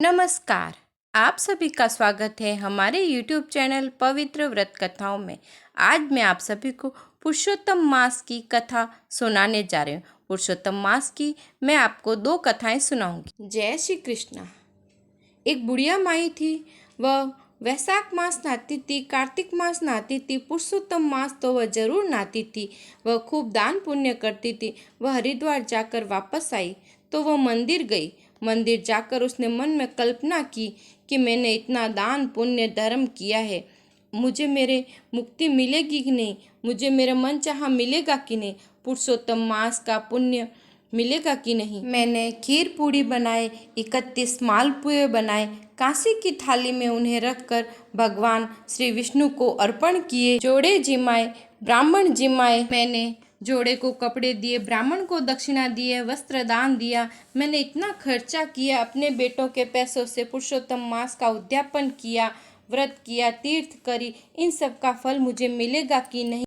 नमस्कार। आप सभी का स्वागत है हमारे YouTube चैनल पवित्र व्रत कथाओं में। आज मैं आप सभी को पुरुषोत्तम मास की कथा सुनाने जा रही हूँ। पुरुषोत्तम मास की मैं आपको 2 कथाएं सुनाऊंगी। जय श्री कृष्णा। एक बुढ़िया माई थी। वह वैशाख मास नहाती थी, कार्तिक मास नहाती थी, पुरुषोत्तम मास तो वह जरूर नहाती थी। वह खूब दान पुण्य करती थी। वह हरिद्वार जाकर वापस आई तो वह मंदिर गई। मंदिर जाकर उसने मन में कल्पना की कि मैंने इतना दान पुण्य धर्म किया है, मुझे मेरे मुक्ति मिलेगी कि नहीं, मुझे मेरा मन चाहा मिलेगा कि नहीं, पुरुषोत्तम मास का पुण्य मिलेगा कि नहीं। मैंने खीर पूड़ी बनाए, 31 मालपुए बनाए, कांसी की थाली में उन्हें रखकर भगवान श्री विष्णु को अर्पण किए। जोड़े जिमाए, ब्राह्मण जिमाए। मैंने जोड़े को कपड़े दिए, ब्राह्मण को दक्षिणा दिए, वस्त्र दान दिया। मैंने इतना खर्चा किया, अपने बेटों के पैसों से पुरुषोत्तम मास का उद्यापन किया, व्रत किया, तीर्थ करी। इन सब का फल मुझे मिलेगा कि नहीं।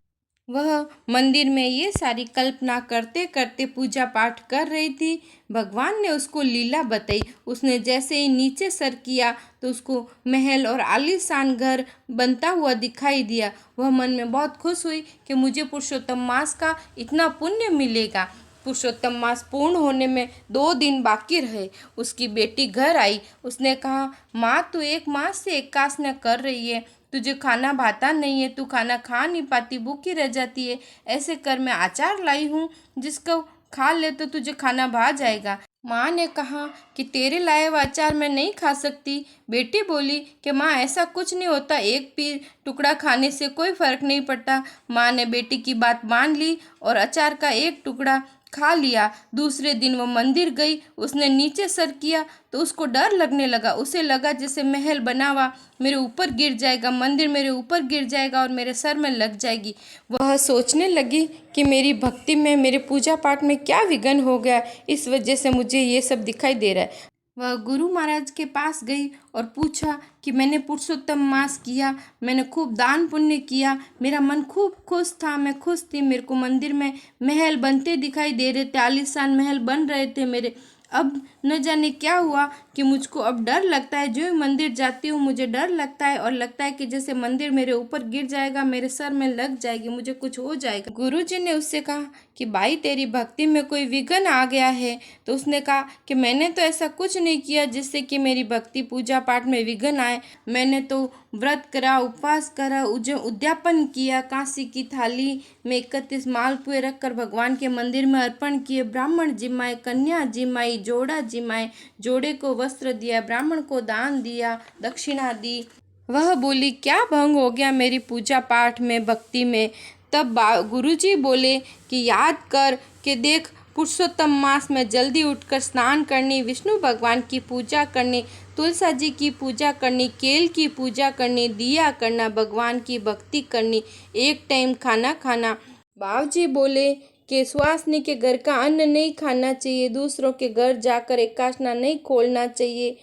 वह मंदिर में ये सारी कल्पना करते करते पूजा पाठ कर रही थी। भगवान ने उसको लीला बताई। उसने जैसे ही नीचे सर किया तो उसको महल और आलीशान घर बनता हुआ दिखाई दिया। वह मन में बहुत खुश हुई कि मुझे पुरुषोत्तम मास का इतना पुण्य मिलेगा। पुरुषोत्तम मास पूर्ण होने में 2 दिन बाकी रहे। उसकी बेटी घर आई। उसने कहा, माँ तू 1 मास से एकादशी कर रही है, तुझे खाना भाता नहीं है, तू खाना खा नहीं पाती, भूखी रह जाती है। ऐसे कर, मैं अचार लाई हूँ, जिसको खा ले तो तुझे खाना भा जाएगा। माँ ने कहा कि तेरे लाए हुआ अचार मैं नहीं खा सकती। बेटी बोली कि माँ ऐसा कुछ नहीं होता, एक भी टुकड़ा खाने से कोई फर्क नहीं पड़ता। माँ ने बेटी की बात मान ली और अचार का एक टुकड़ा खा लिया। दूसरे दिन वो मंदिर गई। उसने नीचे सर किया तो उसको डर लगने लगा। उसे लगा जैसे महल बना हुआ मेरे ऊपर गिर जाएगा, मंदिर मेरे ऊपर गिर जाएगा और मेरे सर में लग जाएगी। वह सोचने लगी कि मेरी भक्ति में, मेरे पूजा पाठ में क्या विघ्न हो गया, इस वजह से मुझे ये सब दिखाई दे रहा है। वह गुरु महाराज के पास गई और पूछा कि मैंने पुरुषोत्तम मास किया, मैंने खूब दान पुण्य किया, मेरा मन खूब खुश था, मैं खुश थी, मेरे को मंदिर में महल बनते दिखाई दे रहे थे, आलीशान महल बन रहे थे मेरे। अब न जाने क्या हुआ कि मुझको अब डर लगता है। जो मंदिर जाती हूँ मुझे डर लगता है और लगता है कि जैसे मंदिर मेरे ऊपर गिर जाएगा, मेरे सर में लग जाएगी, मुझे कुछ हो जाएगा। गुरुजी ने उससे कहा कि भाई तेरी भक्ति में कोई विघ्न आ गया है। तो उसने कहा कि मैंने तो ऐसा कुछ नहीं किया जिससे कि मेरी भक्ति पूजा पाठ में विघ्न आए। मैंने तो व्रत करा, उपवास करा, उद्यापन किया, कांसी की थाली में 31 मालपुए रखकर भगवान के मंदिर में अर्पण किए, ब्राह्मण जिमाए, कन्या जिमाई, जोड़ा जिमाए, जोड़े को वस्त्र दिया, ब्राह्मण को दान दिया, दक्षिणा दी। वह बोली, क्या भंग हो गया मेरी पूजा पाठ में, भक्ति में। तब गुरुजी बोले कि याद कर के देख, पुरुषोत्तम मास में जल्दी उठकर स्नान करनी, विष्णु भगवान की पूजा करनी, तुलसा जी की पूजा करनी, केल की पूजा करनी, दिया करना, भगवान की भक्ति करनी, एक टाइम खाना खाना। बाबूजी बोले कि सुहासिनी के घर का अन्न नहीं खाना चाहिए, दूसरों के घर जाकर एकादशी नहीं खोलना चाहिए।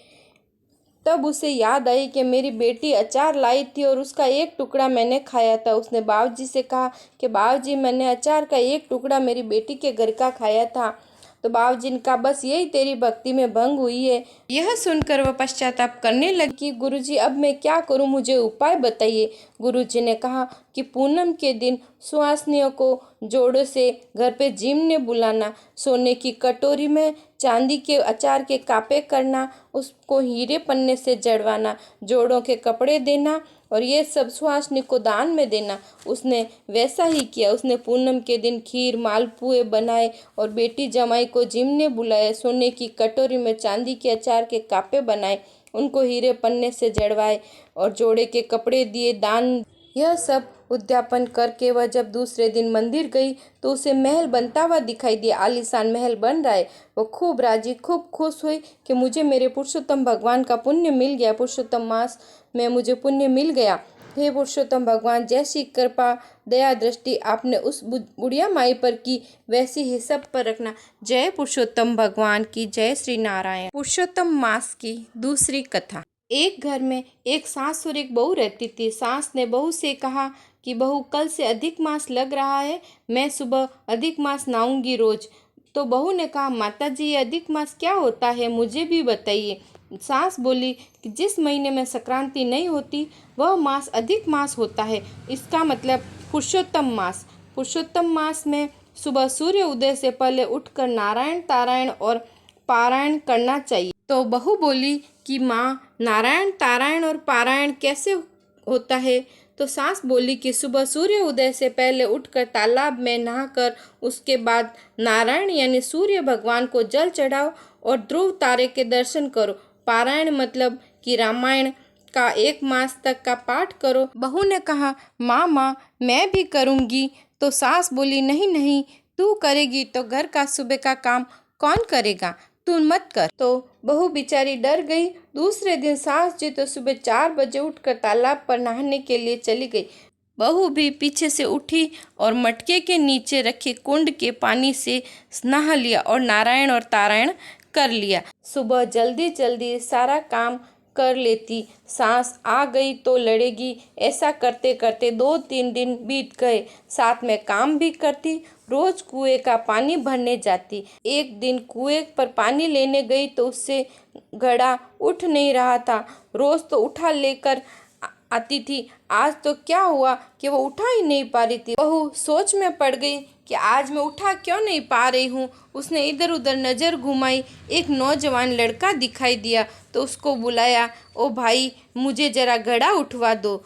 तब उसे याद आई कि मेरी बेटी अचार लाई थी और उसका एक टुकड़ा मैंने खाया था। उसने बाबूजी से कहा कि बाबूजी, मैंने अचार का एक टुकड़ा मेरी बेटी के घर का खाया था। तो बाबूजी ने कहा, बस यही तेरी भक्ति में भंग हुई है। यह सुनकर वह पश्चाताप करने लगी कि गुरुजी अब मैं क्या करूं, मुझे उपाय बताइए। गुरुजी ने कहा कि पूनम के दिन सुहासिनियों को जोड़ों से घर पे जिमने बुलाना, सोने की कटोरी में चांदी के अचार के कापे करना, उसको हीरे पन्ने से जड़वाना, जोड़ों के कपड़े देना और ये सब सुहासिनी को दान में देना। उसने वैसा ही किया। उसने पूनम के दिन खीर मालपुए बनाए और बेटी जमाई को जिमने बुलाए, सोने की कटोरी में चांदी के अचार के कापे बनाए, उनको हीरे पन्ने से जड़वाए और जोड़े के कपड़े दिए, दान। यह सब उद्यापन करके वह जब दूसरे दिन मंदिर गई तो उसे महल बनता हुआ दिखाई दिया, आलीशान महल बन रहा है। वो खूब राजी, खूब खुश हुई कि मुझे मेरे पुरुषोत्तम भगवान का पुण्य मिल गया, पुरुषोत्तम मास में मुझे पुण्य मिल गया। हे पुरुषोत्तम भगवान, जैसी कृपा दया दृष्टि आपने उस बुढ़िया माई पर की, वैसी ही सब पर रखना। जय पुरुषोत्तम भगवान की जय। श्री नारायण। पुरुषोत्तम मास की दूसरी कथा। एक घर में एक सास और एक बहू रहती थी। सास ने बहू से कहा कि बहू, कल से अधिक मास लग रहा है, मैं सुबह अधिक मास नहाऊंगी रोज। तो बहू ने कहा, माता जी, ये अधिक मास क्या होता है, मुझे भी बताइए। सास बोली कि जिस महीने में संक्रांति नहीं होती वह मास अधिक मास होता है, इसका मतलब पुरुषोत्तम मास। पुरुषोत्तम मास में सुबह सूर्य उदय से पहले उठकर नारायण तारायण और पारायण करना चाहिए। तो बहू बोली कि माँ, नारायण तारायण और पारायण कैसे होता है? तो सास बोली कि सुबह सूर्य उदय से पहले उठकर तालाब में नहाकर उसके बाद नारायण यानी सूर्य भगवान को जल चढ़ाओ और ध्रुव तारे के दर्शन करो। पारायण मतलब कि रामायण का 1 मास तक का पाठ करो। बहू ने कहा, माँ मैं भी करूँगी। तो सास बोली, नहीं नहीं, तू करेगी तो घर का सुबह का काम कौन करेगा, तू मत कर। तो बहू बेचारी डर गई। दूसरे दिन सास जी तो सुबह 4 बजे उठकर तालाब पर नहाने के लिए चली गई। बहू भी पीछे से उठी और मटके के नीचे रखे कुंड के पानी से नहा लिया और नारायण और तारायण कर लिया। सुबह जल्दी जल्दी सारा काम कर लेती। सास आ गई तो लड़ेगी, ऐसा करते करते 2-3 दिन बीत गए। साथ में काम भी करती, रोज कुएं का पानी भरने जाती। एक दिन कुएं पर पानी लेने गई तो उससे घड़ा उठ नहीं रहा था। रोज तो उठा लेकर आती थी, आज तो क्या हुआ कि वो उठा ही नहीं पा रही थी। बहू सोच में पड़ गई कि आज मैं उठा क्यों नहीं पा रही हूँ। उसने इधर उधर नज़र घुमाई, एक नौजवान लड़का दिखाई दिया तो उसको बुलाया, ओ भाई, मुझे ज़रा घड़ा उठवा दो।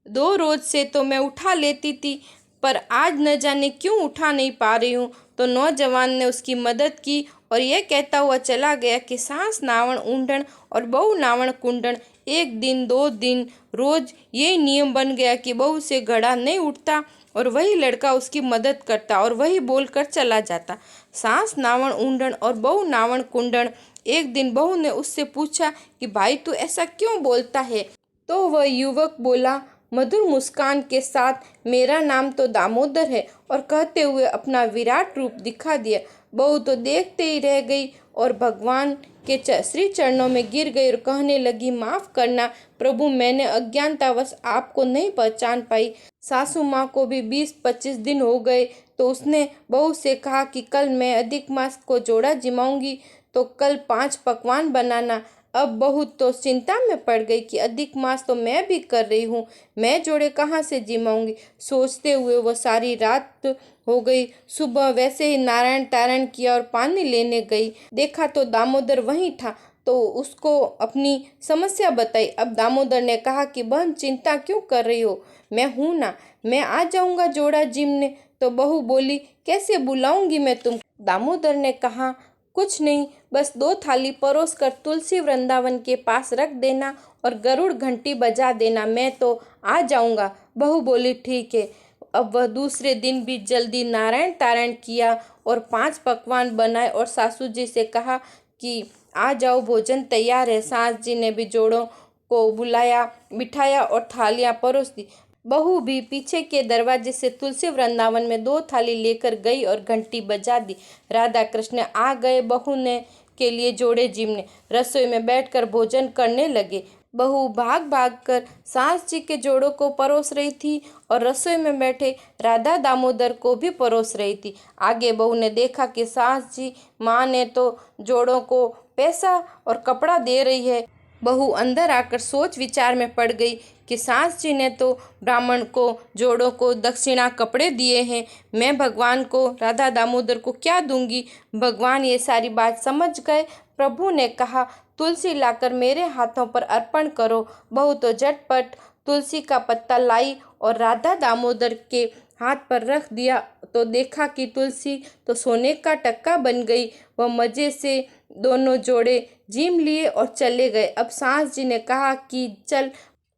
2 रोज से तो मैं उठा लेती थी, पर आज न जाने क्यों उठा नहीं पा रही हूँ। तो नौजवान ने उसकी मदद की और यह कहता हुआ चला गया कि सास नावण ऊंडण और बहू नावण कुंडण। 1 दिन 2 दिन रोज यही नियम बन गया कि बहू से घड़ा नहीं उठता और वही लड़का उसकी मदद करता और वही बोलकर चला जाता। सास नावण ऊंडण और बहू नावण कुंडण। एक दिन बहू ने उससे पूछा कि भाई, तू ऐसा क्यों बोलता है? तो वह युवक बोला मधुर मुस्कान के साथ, मेरा नाम तो दामोदर है, और कहते हुए अपना विराट रूप दिखा दिया। बहू तो देखते ही रह गई और भगवान के श्री चरणों में गिर गई और कहने लगी, माफ़ करना प्रभु, मैंने अज्ञानतावश आपको नहीं पहचान पाई। सासू माँ को भी 20-25 दिन हो गए तो उसने बहू से कहा कि कल मैं अधिक मास को जोड़ा जिमाऊंगी, तो कल 5 पकवान बनाना। अब बहू तो चिंता में पड़ गई कि अधिक मास तो मैं भी कर रही हूँ, मैं जोड़े कहाँ से जिमाऊंगी। सोचते हुए वो सारी रात हो गई। सुबह वैसे ही नारायण तारायण किया और पानी लेने गई। देखा तो दामोदर वहीं था, तो उसको अपनी समस्या बताई। अब दामोदर ने कहा कि बहन, चिंता क्यों कर रही हो, मैं हूँ ना, मैं आ जाऊंगा जोड़ा जिमने। तो बहू बोली, कैसे बुलाऊंगी मैं तुम? दामोदर ने कहा, कुछ नहीं, बस 2 थाली परोस कर तुलसी वृंदावन के पास रख देना और गरुड़ घंटी बजा देना, मैं तो आ जाऊंगा। बहू बोली, ठीक है। अब वह दूसरे दिन भी जल्दी नारायण तारायण किया और 5 पकवान बनाए और सासू जी से कहा कि आ जाओ, भोजन तैयार है। सास जी ने भी जोड़ों को बुलाया, बिठाया और थालियां परोस दी। बहू भी पीछे के दरवाजे से तुलसी वृंदावन में 2 थाली लेकर गई और घंटी बजा दी। राधा कृष्ण आ गए। बहू ने के लिए जोड़े जिमने रसोई में बैठकर भोजन करने लगे। बहू भाग भाग कर सास जी के जोड़ों को परोस रही थी और रसोई में बैठे राधा दामोदर को भी परोस रही थी। आगे बहू ने देखा कि सास जी माँ ने तो जोड़ों को पैसा और कपड़ा दे रही है। बहू अंदर आकर सोच विचार में पड़ गई कि सास जी ने तो ब्राह्मण को जोड़ों को दक्षिणा कपड़े दिए हैं, मैं भगवान को, राधा दामोदर को क्या दूंगी? भगवान ये सारी बात समझ गए। प्रभु ने कहा, तुलसी लाकर मेरे हाथों पर अर्पण करो। बहू तो झटपट तुलसी का पत्ता लाई और राधा दामोदर के हाथ पर रख दिया तो देखा कि तुलसी तो सोने का टक्का बन गई। वह मज़े से दोनों जोड़े जिम लिए और चले गए। अब सास जी ने कहा कि चल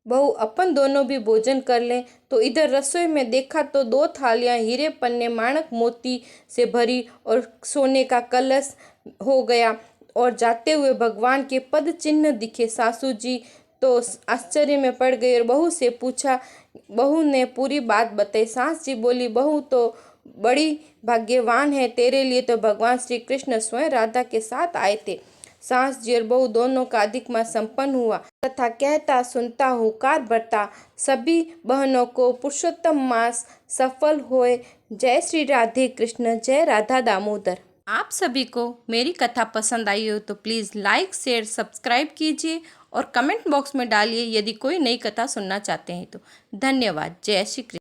बहू, अपन दोनों भी भोजन कर लें। तो इधर रसोई में देखा तो 2 थालियां हीरे पन्ने माणक मोती से भरी और सोने का कलश हो गया और जाते हुए भगवान के पद चिन्ह दिखे। सासू जी तो आश्चर्य में पड़ गई और बहू से पूछा। बहू ने पूरी बात बताई। सास जी बोली, बहू तो बड़ी भाग्यवान है, तेरे लिए तो भगवान श्री कृष्ण स्वयं राधा के साथ आए थे। सास जी और बहू दोनों का अधिक मास संपन्न हुआ तथा कहता सुनता हुकार भरता सभी बहनों को पुरुषोत्तम मास सफल होए। जय श्री राधे कृष्ण, जय राधा दामोदर। आप सभी को मेरी कथा पसंद आई हो तो प्लीज़ लाइक शेयर सब्सक्राइब कीजिए और कमेंट बॉक्स में डालिए यदि कोई नई कथा सुनना चाहते हैं तो। धन्यवाद। जय श्री कृष्ण।